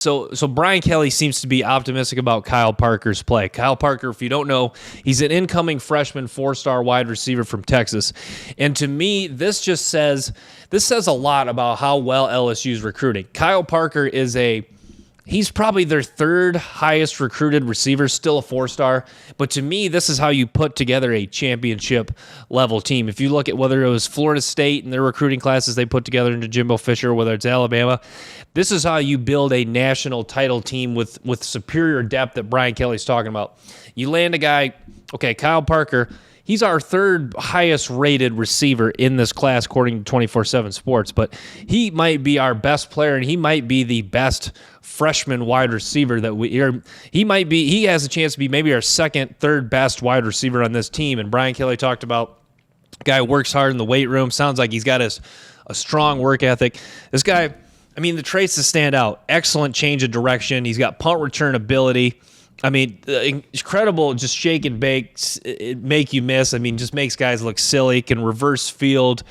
So Brian Kelly seems to be optimistic about Kyle Parker's play. Kyle Parker, if you don't know, he's an incoming freshman 4-star wide receiver from Texas. And to me, this says a lot about how well LSU's recruiting. Kyle Parker he's probably their third highest recruited receiver, still a 4-star. But to me, this is how you put together a championship level team. If you look at whether it was Florida State and their recruiting classes they put together into Jimbo Fisher, whether it's Alabama, this is how you build a national title team with superior depth that Brian Kelly's talking about. You land a guy, okay, Kyle Parker, he's our third highest rated receiver in this class according to 24/7 Sports, but he might be our best player and he might be the best freshman wide receiver that he has a chance to be maybe our second, third best wide receiver on this team. And Brian Kelly talked about a guy who works hard in the weight room. Sounds like he's got a strong work ethic. This guy, I mean, the traits that stand out: excellent change of direction. He's got punt return ability. I mean, incredible, just shake and bake, make you miss. I mean, just makes guys look silly, can reverse field.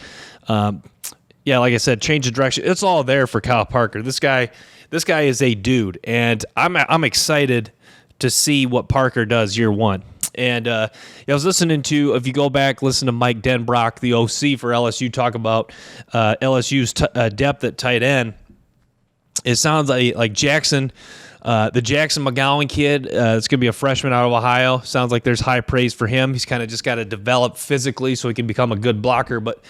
Yeah, like I said, change of direction. It's all there for Kyle Parker. This guy is a dude, and I'm excited to see what Parker does year one. And I was listening to, if you go back, listen to Mike Denbrock, the OC for LSU, talk about LSU's depth at tight end. It sounds like Jackson, the Jackson McGowan kid, it's going to be a freshman out of Ohio. Sounds like there's high praise for him. He's kind of just got to develop physically so he can become a good blocker. But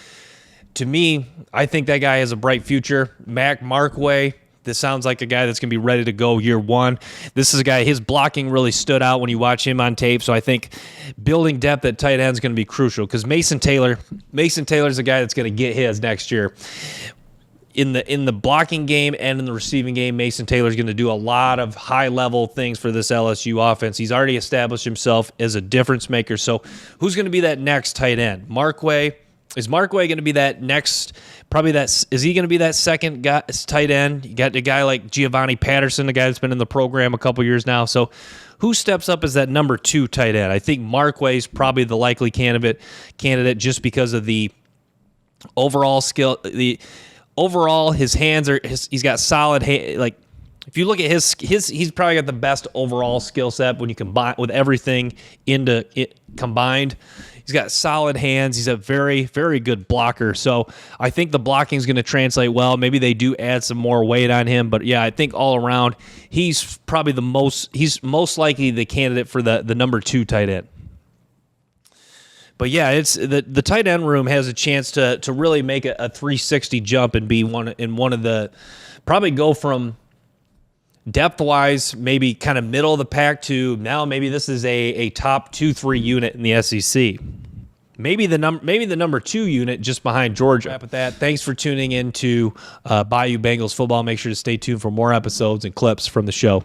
to me, I think that guy has a bright future. Mac Markway, this sounds like a guy that's going to be ready to go year one. This is a guy, his blocking really stood out when you watch him on tape. So I think building depth at tight end is going to be crucial because Mason Taylor's a guy that's going to get his next year. In the blocking game and in the receiving game, Mason Taylor's going to do a lot of high-level things for this LSU offense. He's already established himself as a difference maker. So who's going to be that next tight end? Markway. Is Markway going to be that next? Is he going to be that second guy, tight end? You got a guy like Giovanni Patterson, the guy that's been in the program a couple years now. So who steps up as that number 2 tight end? I think Markway's probably the likely candidate just because of the overall skill. Overall, his hands he's got solid like if you look at his he's probably got the best overall skill set when you combine with everything into it combined. He's got solid hands. He's a very, very good blocker. So I think the blocking is going to translate well. Maybe they do add some more weight on him, but yeah, I think all around he's probably he's most likely the candidate for the number 2 tight end. But yeah, it's the tight end room has a chance to really make a 360 jump and be one of the probably go from depth wise maybe kind of middle of the pack to now maybe this is a top 2-3 unit in the SEC. Maybe the number 2 unit just behind Georgia. With that, thanks for tuning in to Bayou Bengals football. Make sure to stay tuned for more episodes and clips from the show.